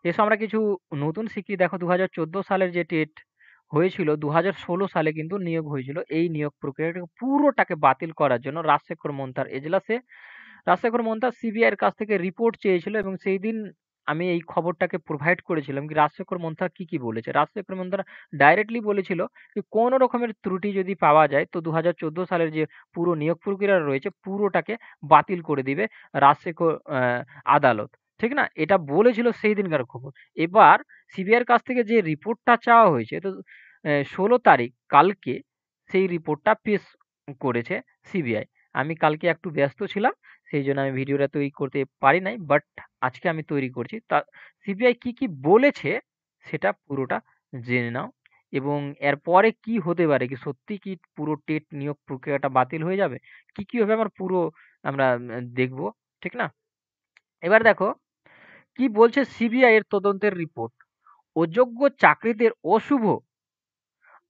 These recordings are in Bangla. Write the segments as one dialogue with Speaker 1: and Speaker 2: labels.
Speaker 1: এসো আমরা কিছু নতুন শিখি। দেখো ২০১৪ সালের যে টেট হয়েছিল, ২০১৬ সালে কিন্তু নিয়োগ হয়েছিল। এই নিয়োগ প্রক্রিয়াটাকে পুরোটাকে বাতিল করার জন্য রাজশেখর মোন্তার এজলাসে রাজশেখর মোন্তার সিবিআই এর কাছ থেকে রিপোর্ট চেয়েছিল, এবং সেইদিন আমি এই খবরটাকে প্রোভাইড করেছিলাম কি রাজশেখর মোন্তার কি বলেছে। রাজশেখর মোন্তার ডাইরেক্টলি বলেছিল যে কোনো রকমের ত্রুটি যদি পাওয়া যায় তো ২০১৪ সালের যে পুরো নিয়োগ প্রক্রিয়া রয়েছে পুরোটাকে বাতিল করে দিবে রাজশেখর আদালত। ঠিক না? এটা বলেছিল সেই দিনকার খবর। এবার সিবিআই এর কাছ থেকে যে রিপোর্টটা চাওয়া হয়েছে, তো ১৬ তারিখ কালকে সেই রিপোর্টটা পেশ করেছে সিবিআই। আমি কালকে একটু ব্যস্ত ছিলাম, সেইজন্য আমি ভিডিওটা তৈরি করতে পারি নাই। বাট আজকে আমি তৈরি করছি। তা সিবিআই কি বলেছে সেটা পুরোটা জেনে নাও, এবং এরপরে কি হতে পারে, কি সত্যি কি পুরো টেট নিয়োগ প্রক্রিয়াটা বাতিল হয়ে যাবে? কি হবে আমার পুরো আমরা দেখব। ঠিক না? এবার দেখো কি বলছে সিবিআই এর তদন্তের রিপোর্ট। অযোগ্য চাকরিদের অশুভ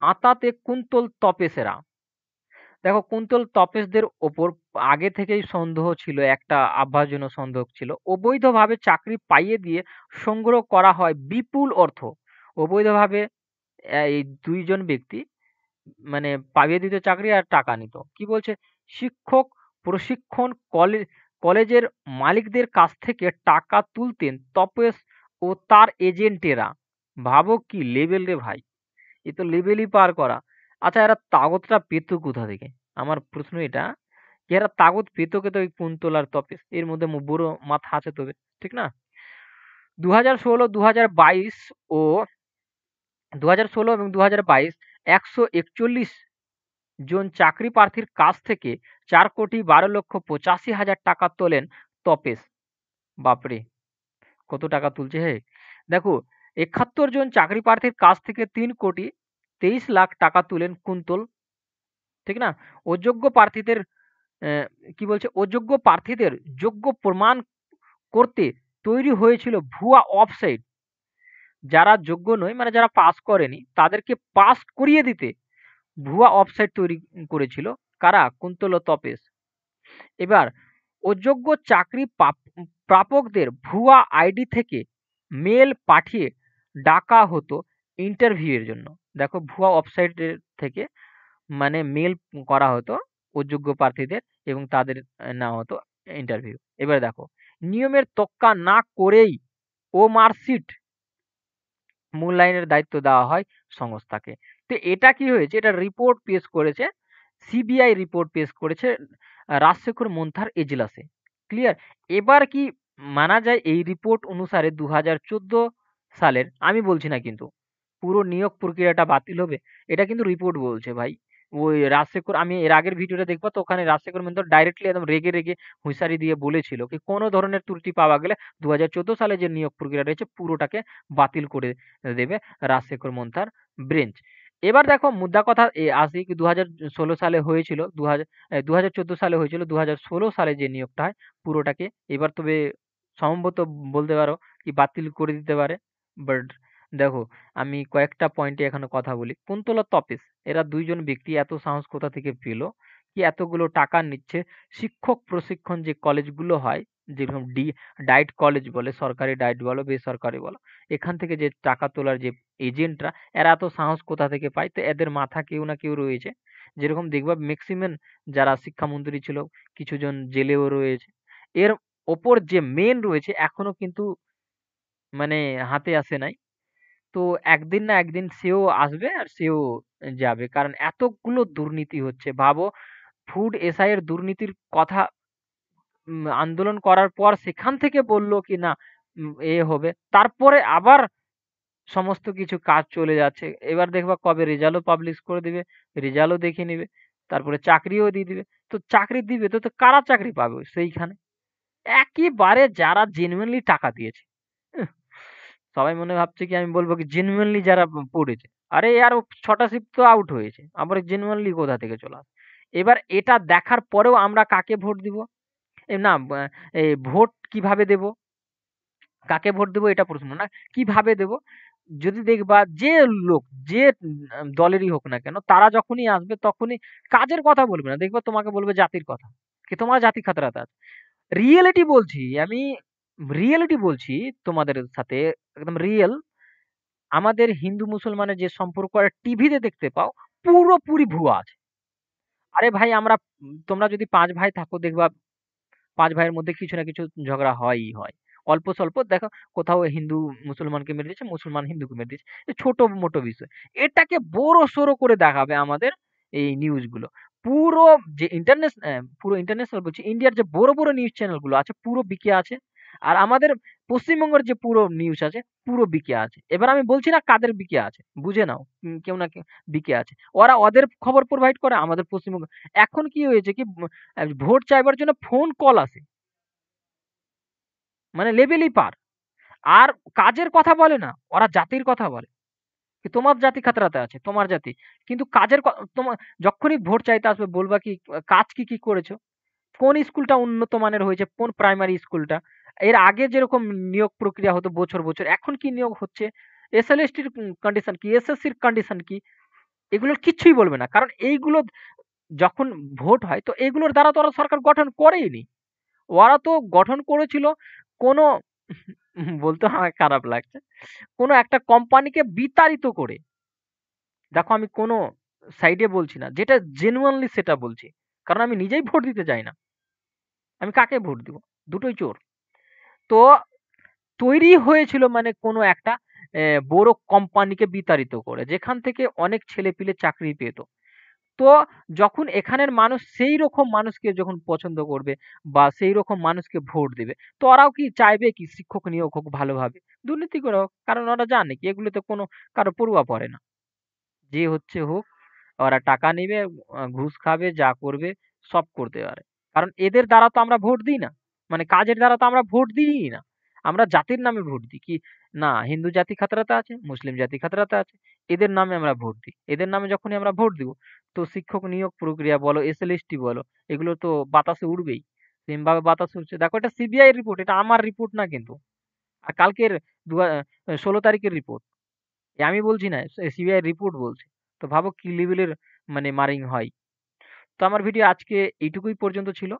Speaker 1: আঁতাতে কুন্তল তপেসেরা। দেখো কুন্তল তপেশদের ওপর আগে থেকেই সন্দেহ ছিল, একটা আভাসজনক সন্দেহ ছিল। অবৈধভাবে চাকরি পাইয়ে দিয়ে সংগ্রহ করা হয় বিপুল অর্থ। অবৈধভাবে এই ২ জন ব্যক্তি মানে পাইয়ে দিত চাকরি আর টাকা নিত। কি বলছে? শিক্ষক প্রশিক্ষণ কলেজের মালিকদের কাছ থেকে টাকা তুলতেন তপেশ ও তার এজেন্টেরা। ভাবো কি লেভেল রে ভাই! এ তো লেভেলই পার করা। আচ্ছা, এরা তাগতটা পেত কোথা থেকে? আমার প্রশ্ন এটা, যে এরা তাগত পেত কোথায় ওই কুন্তল আর তপেশ? এর মধ্যে বুড়ো মাথা আছে তবে, ঠিক না? ২০১৬, ২০২২ ও ২০১৬ এবং ২০২২ ১৪১ জন চাকরি প্রার্থীর কাছ থেকে ৪,১২,৮৫,০০০ টাকা তোলেন তপেশ। বাপরে! কত টাকা তুলছে হে! দেখো ৭১ জন চাকরি প্রার্থীর কাছ থেকে ৩,২৩,০০,০০০ টাকা তুলেন কুন্তল। ঠিক না? অযোগ্য প্রার্থীদের কি বলছে? অযোগ্য প্রার্থীদের যোগ্য প্রমাণ করতে তৈরি হয়েছিল ভুয়া ওয়েবসাইট। যারা যোগ্য নয়, মানে যারা পাস করেনি, তাদেরকে পাস করিয়ে দিতে ভুয়া ওয়েবসাইট তৈরি করেছিল কারা? কুন্তল ও তপেশ। এবার অযোগ্য চাকরি প্রাপকদের ভুয়া আইডি থেকে মেল পাঠিয়ে ডাকা হতো ইন্টারভিউ এর জন্য। দেখো ভুয়া ওয়েবসাইটের থেকে মানে মেল করা হতো অযোগ্য প্রার্থীদের, এবং তাদের নেওয়া হতো ইন্টারভিউ। এবার দেখো নিয়মের তোয়াক্কা না করেই ও মার্কশিট মূল্যায়নের দায়িত্ব দেওয়া হয় সংস্থাকে। তো এটা কি হয়েছে? এটা রিপোর্ট পেশ করেছে সিবিআই, রিপোর্ট পেশ করেছে রাজশেখর মোন্থার এজলাসে। ক্লিয়ার? এবার কি মানা যায় এই রিপোর্ট অনুসারে ২০১৪ সালের, আমি বলছি না কিন্তু, পুরো নিয়োগ প্রক্রিয়াটা বাতিল হবে? এটা কিন্তু রিপোর্ট বলছে ভাই। ওই রাজশেখর, আমি এর আগের ভিডিওটা দেখবা তো ওখানে রাজশেখর মোন্থর ডাইরেক্টলি একদম রেগে হুঁশিয়ারি দিয়ে বলেছিল কি কোনো ধরনের ত্রুটি পাওয়া গেলে ২০১৪ সালে যে নিয়োগ প্রক্রিয়া রয়েছে পুরোটাকে বাতিল করে দেবে রাজশেখর মোন্থার বেঞ্চ। এবার দেখো মুদ্রা কথা আসি, ২০১৬ সালে হয়েছিল, ২০১৪ সালে হয়েছিল, ২০১৬ সালে যে নিয়োগটা হয় পুরোটাকে এবার তবে সম্ভবত বলতে পারো কি বাতিল করে দিতে পারে। বাট দেখো আমি কয়েকটা পয়েন্টে এখানে কথা বলি। কুন্তল আর তপেশ এরা ২ জন ব্যক্তি এত সাহস কোথা থেকে পেল? কি এতগুলো টাকা নিচ্ছে? শিক্ষক প্রশিক্ষণ যে কলেজগুলো হয়, যেরকম ডায়েট কলেজ বলে, সরকারি ডায়েট বলো, বেসরকারি বলো, এখান থেকে যে টাকা তোলার যে এজেন্টরা, এরা এত সাহস কোথা থেকে পায়? তো এদের মাথা কেউ না কেউ রয়েছে। যেরকম দেখবা ম্যাক্সিমাম যারা শিক্ষামন্ত্রী ছিল, কিছুজন জেলেও রয়েছে। এর ওপর যে মেন রয়েছে এখনো কিন্তু মানে হাতে আসে নাই। তো একদিন না একদিন সেও আসবে আর সেও যাবে। কারণ এতগুলো দুর্নীতি হচ্ছে। ভাবো ফুড এসআই এর দুর্নীতির কথা আন্দোলন করার পর সেখান থেকে বলল কি না হবে। তারপরে আবার সমস্ত কিছু কাজ চলে যাচ্ছে। এবার দেখবা কবে রেজাল্টও পাবলিশ করে দিবে, রেজাল্টও দেখে নিবে। তারপরে চাকরিও দিয়ে দিবে। তো চাকরি দিবে তো কারা চাকরি পাবে সেইখানে? একেবারে যারা জেনুইনলি টাকা দিয়েছে। উহ, সবাই মনে ভাবছে কি আমি বলবো কি জেনুইনলি যারা পড়েছে। আরে ইয়ার ৬টা শিফট তো আউট হয়েছে। আবার জেনুইনলি কোথা থেকে চলে আসে? এবার এটা দেখার পরেও আমরা কাকে ভোট দিব? না ভোট কিভাবে দেব? কাকে ভোট দেব এটা প্রশ্ন না। কিভাবে দেব? যদি দেখবা যে লোক যে দলেরই হোক না কেন, তারা যখনই আসবে তখনই কাজের কথা বলবে না। দেখবা তোমাকে বলবে জাতির কথা। কি তোমার জাতি খাতরাতে আছে। রিয়েলিটি বলছি আমি, রিয়েলিটি বলছি তোমাদের সাথে, একদম রিয়েল। আমাদের হিন্দু মুসলমানের যে সম্পর্ক আর টিভিতে দেখতে পাও, পুরোপুরি ভুয়া আছে। আরে ভাই আমরা তোমরা যদি ৫ ভাই থাকো দেখবা ৫ ভাইয়ের মধ্যে কিছু না কিছু ঝগড়া হয়ই হয়। অল্প স্বল্প দেখো, কোথাও হিন্দু মুসলমানকে মেরে দিয়েছে, মুসলমান হিন্দুকে মেরে দিয়েছে। এ ছোট-মোটো বিষয়। এটাকে বড়সড় করে দেখাবে আমাদের এই নিউজগুলো। পুরো যে পুরো ইন্টারন্যাশনাল বলছি, ইন্ডিয়ার যে বড়, বড় নিউজ চ্যানেলগুলো আছে পুরো বিকে আছে। আর আমাদের পশ্চিমবঙ্গের যে পুরো নিউজ আছে পুরো বিকে আছে। এবার আমি বলছি না কাদের বিকে আছে। বুঝে নাও। কেউ না কেউ বিকে আছে। ওরা ওদের খবর প্রোভাইড করে আমাদের পশ্চিমবঙ্গ। এখন কি হয়েছে কি ভোট চাইবার জন্য ফোন কল আসে। মানে লেভেলই পার। আর কাজের কথা বলে না, ওরা জাতির কথা বলে। কি তোমার জাতি খাতরাতে আছে, তোমার জাতি। কিন্তু কাজের তোমার যখনই ভোট চাইতে আসবে বলবা কি কাজ কি, কি করেছো? কোন স্কুলটা উন্নত মানের হয়েছে, কোন প্রাইমারি স্কুলটা? এর আগে যেরকম নিয়োগ প্রক্রিয়া হতো বছর, বছর এখন কি নিয়োগ হচ্ছে? এসএলএসটির কন্ডিশন কি? এসএসসির কন্ডিশন কি? এগুলোর কিচ্ছুই বলবে না। কারণ এইগুলো যখন ভোট হয় তো এগুলোর দ্বারা তো ওরা সরকার গঠন করেইনি। ওরা তো গঠন করেছিল কোনো বলতে আমার খারাপ লাগছে। কোনো একটা কোম্পানিকে বিতাড়িত করে। দেখো আমি কোনো সাইডে বলছি না। যেটা জেনুইনলি সেটা বলছি। কারণ আমি নিজেই ভোট দিতে যাই না। আমি কাকে ভোট দিব? দুটোই চোর। তো তৈরি হয়েছিল মানে কোনো একটা বড় কোম্পানিকে বিতাড়িত করে। যেখান থেকে অনেক ছেলেপিলে চাকরি পেত। তো যখন এখানের মানুষ সেইরকম মানুষকে যখন পছন্দ করবে বা সেইরকম মানুষকে ভোট দেবে, তো ওরাও কি চাইবে কি শিক্ষক নিয়োগ হোক ভালোভাবে? দুর্নীতি করে হোক। কারণ ওরা জানে কি এগুলোতে কোনো কারো পরোয়া পড়ে না। যে হচ্ছে হোক, ওরা টাকা নিবে, ঘুষ খাবে, যা করবে সব করতে পারে। কারণ এদের দ্বারা তো আমরা ভোট দিই না। মানে কাজের দ্বারা তো আমরা ভোট দিই না। আমরা জাতির নামে ভোট দিই। কি না হিন্দু জাতি খাতরাতে আছে, মুসলিম জাতি খাতরাতে আছে। এদের নামে আমরা ভোট দিই। এদের নামে যখনই আমরা ভোট দিব, তো শিক্ষক নিয়োগ প্রক্রিয়া বলো, এসএলএসটি বলো, এগুলো তো বাতাসে উড়বেই। সেমভাবে বাতাসে উড়ছে। দেখো এটা সিবিআই রিপোর্ট, এটা আমার রিপোর্ট না কিন্তু। আর কালকের ১৬ তারিখের রিপোর্ট। আমি বলছি না, সিবিআই রিপোর্ট বলছে। তো ভাবো কি লেভেলের মানে মারিং হয়। তো আমার ভিডিও আজকে এইটুকুই পর্যন্ত ছিল।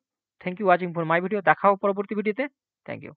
Speaker 1: Thank you watching for my video. দেখা হবে পরবর্তী ভিডিওতে। Thank you.